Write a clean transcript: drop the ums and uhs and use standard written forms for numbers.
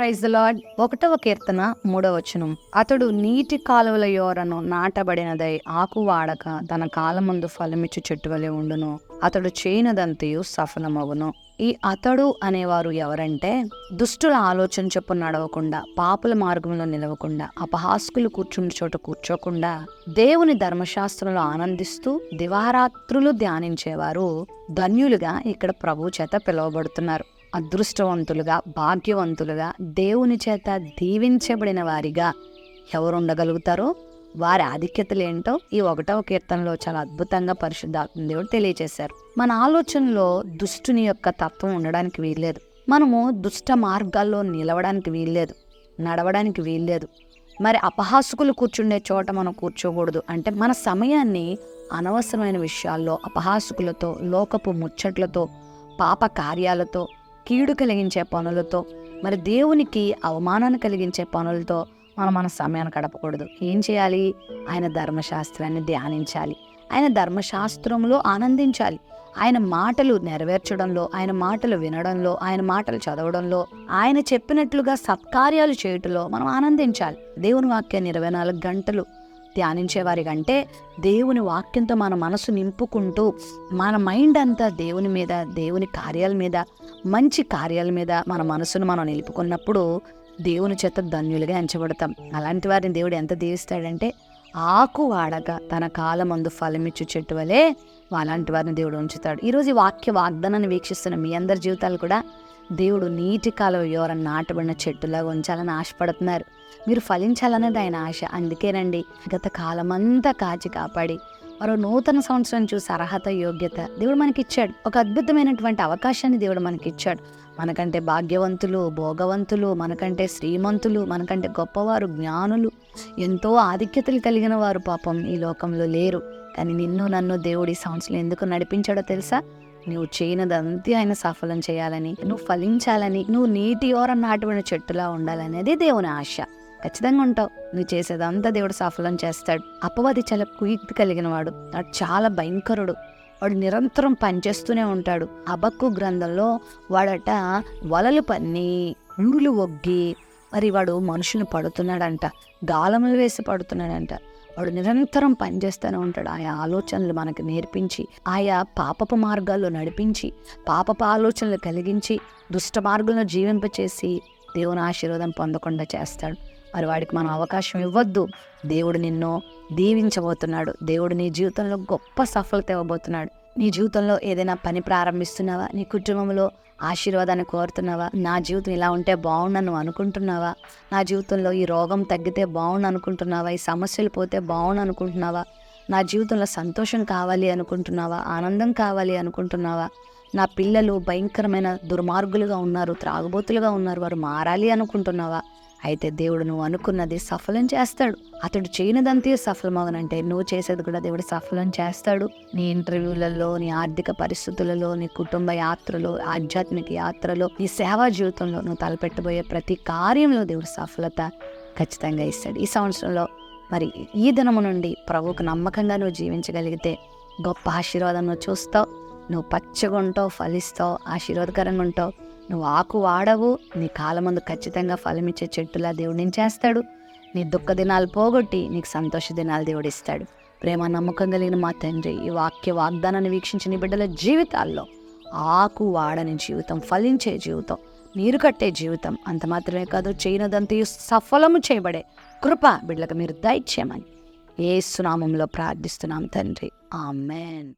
Praise the lord. 1వ కీర్తన 3వ వచనం. అతడు నీటి కాలువల యోరను నాటబడినదై ఆకు వాడక తన కాలమందు ఫలమిచ్చు చెట్టు వలె ఉండును. అతడు చేయనదంతయు సఫలమగును. ఈ అతడు అనేవారు ఎవరంటే, దుష్టుల ఆలోచన చొప్పున నడవకుండా, పాపుల మార్గంలో నిలవకుండా, అపహాస్కులు కూర్చుండి చోట కూర్చోకుండా, దేవుని ధర్మశాస్త్రంలో ఆనందిస్తూ దివారాత్రులు ధ్యానించేవారు ధన్యులుగా ఇక్కడ ప్రభు చేత పిలువబడుతున్నారు. అదృష్టవంతులుగా, భాగ్యవంతులుగా, దేవుని చేత దీవించబడిన వారిగా ఎవరు ఉండగలుగుతారో వారి ఆధిక్యతలేంటో ఈ 1వ కీర్తనలో చాలా అద్భుతంగా పరిశుద్ధాత్మ దేవుడు తెలియజేశారు. మన ఆలోచనలో దుష్టుని యొక్క తత్వం ఉండడానికి వీల్లేదు. మనము దుష్ట మార్గాల్లో నిలవడానికి వీల్లేదు, నడవడానికి వీల్లేదు. మరి అపహాసకులు కూర్చుండే చోట మనం కూర్చోకూడదు. అంటే మన సమయాన్ని అనవసరమైన విషయాల్లో, అపహాసకులతో, లోకపు ముచ్చట్లతో, పాప కార్యాలతో, కీడు కలిగించే పనులతో, మరి దేవునికి అవమానాన్ని కలిగించే పనులతో మన సమయాన్ని గడపకూడదు. ఏం చేయాలి? ఆయన ధర్మశాస్త్రాన్ని ధ్యానించాలి, ఆయన ధర్మశాస్త్రంలో ఆనందించాలి, ఆయన మాటలు నెరవేర్చడంలో, ఆయన మాటలు వినడంలో, ఆయన మాటలు చదవడంలో, ఆయన చెప్పినట్లుగా సత్కార్యాలు చేయటంలో మనం ఆనందించాలి. దేవుని వాక్యాన్ని 24 గంటలు ధ్యానించేవారి కంటే దేవుని వాక్యంతో మన మనసు నింపుకుంటూ మన మైండ్ అంతా దేవుని మీద, దేవుని కార్యాల మీద, మంచి కార్యాల మీద మన మనసును మనం నిలుపుకున్నప్పుడు దేవుని చేత ధన్యులుగా ఎంచబడతాం. అలాంటి వారిని దేవుడు ఎంత దీవిస్తాడంటే, ఆకు వాడక తన కాలమందు ఫలమిచ్చు చెట్టు వలె అలాంటి వారిని దేవుడు ఉంచుతాడు. ఈరోజు ఈ వాక్య వాగ్దానాన్ని వీక్షిస్తున్న మీ అందరి జీవితాలు కూడా దేవుడు నీటి కాలువ యోరను నాటబడిన చెట్టులాగా ఉంచాలని ఆశపడుతున్నారు. మీరు ఫలించాలనేది ఆయన ఆశ. అందుకేనండి గత కాలమంతా కాచి కాపాడి మరో నూతన సంవత్సరం చూసి అర్హత, యోగ్యత దేవుడు మనకిచ్చాడు. ఒక అద్భుతమైనటువంటి అవకాశాన్ని దేవుడు మనకిచ్చాడు. మనకంటే భాగ్యవంతులు, భోగవంతులు, మనకంటే శ్రీమంతులు, మనకంటే గొప్పవారు, జ్ఞానులు, ఎంతో ఆధిక్యతలు కలిగిన వారు పాపం ఈ లోకంలో లేరు. కానీ నిన్ను నన్ను దేవుడు ఈ సంవత్సరం ఎందుకు నడిపించాడో తెలుసా? నువ్వు చేయనదంతా ఆయన సఫలం చేయాలని, నువ్వు ఫలించాలని, నువ్వు నీటి యోరను నాటబడిన చెట్టులా ఉండాలనేది దేవుని ఆశ. ఖచ్చితంగా ఉంటావు. నువ్వు చేసేదంతా దేవుడు సఫలం చేస్తాడు. అపవాది చాలా కుయుక్తి కలిగిన వాడు, వాడు చాలా భయంకరుడు. వాడు నిరంతరం పనిచేస్తూనే ఉంటాడు. హబక్కు గ్రంథంలో వాడట వలలు పన్ని, ఊరులు ఒగ్గి, మరి వాడు మనుషులను పడుతున్నాడంట, గాలములు వేసి పడుతున్నాడంట. వాడు నిరంతరం పనిచేస్తూనే ఉంటాడు. ఆయా ఆలోచనలు మనకు నేర్పించి, ఆయా పాపపు మార్గాల్లో నడిపించి, పాపపు ఆలోచనలు కలిగించి, దుష్ట మార్గంలో జీవింపచేసి దేవుని ఆశీర్వాదం పొందకుండా చేస్తాడు. మరి వాడికి మనం అవకాశం ఇవ్వద్దు. దేవుడు నిన్ను దీవించబోతున్నాడు. దేవుడు నీ జీవితంలో గొప్ప సఫలత ఇవ్వబోతున్నాడు. నీ జీవితంలో ఏదైనా పని ప్రారంభిస్తున్నావా? నీ కుటుంబంలో ఆశీర్వాదాన్ని కోరుతున్నావా? నా జీవితం ఇలా ఉంటే బాగుండు నువ్వు అనుకుంటున్నావా? నా జీవితంలో ఈ రోగం తగ్గితే బాగుండు అనుకుంటున్నావా? ఈ సమస్యలు పోతే బాగుండు అనుకుంటున్నావా? నా జీవితంలో సంతోషం కావాలి అనుకుంటున్నావా? ఆనందం కావాలి అనుకుంటున్నావా? నా పిల్లలు భయంకరమైన దుర్మార్గులుగా ఉన్నారు, త్రాగుబోతులుగా ఉన్నారు, వారు మారాలి అనుకుంటున్నావా? అయితే దేవుడు నువ్వు అనుకున్నది సఫలం చేస్తాడు. అతడు చేయనిదంతే సఫలమవనంటే నువ్వు చేసేది కూడా దేవుడు సఫలం చేస్తాడు. నీ ఇంటర్వ్యూలలో, నీ ఆర్థిక పరిస్థితులలో, నీ కుటుంబ యాత్రలో, ఆధ్యాత్మిక యాత్రలో, నీ సేవా జీవితంలో నువ్వు తలపెట్టబోయే ప్రతి కార్యంలో దేవుడు సఫలత ఖచ్చితంగా ఇస్తాడు. ఈ సంవత్సరంలో మరి ఈ దినము నుండి ప్రభువుకు నమ్మకంగా నువ్వు జీవించగలిగితే గొప్ప ఆశీర్వాదం నువ్వు చూస్తావు. నువ్వు పచ్చగా ఉంటావు, ఫలిస్తావు, ఆశీర్వాదకరంగా ఉంటావు. నువ్వు ఆకు వాడవు, నీ కాలమందు ఖచ్చితంగా ఫలమిచ్చే చెట్టులా దేవుడు నేను చేస్తాడు. నీ దుఃఖ దినాలు పోగొట్టి నీకు సంతోష దినాలు దేవుడు ఇస్తాడు. ప్రేమ నమ్మకం కలిగిన మా తండ్రి, ఈ వాక్య వాగ్దానాన్ని వీక్షించిన బిడ్డల జీవితాల్లో ఆకు వాడని జీవితం, ఫలించే జీవితం, నీరు కట్టే జీవితం, అంత మాత్రమే కాదు చేయనదంతయు సఫలము చేయబడే కృప బిడ్డలకు మీరు దయచేయమని యేసు నామములో ప్రార్థిస్తున్నాం తండ్రి. ఆమేన్.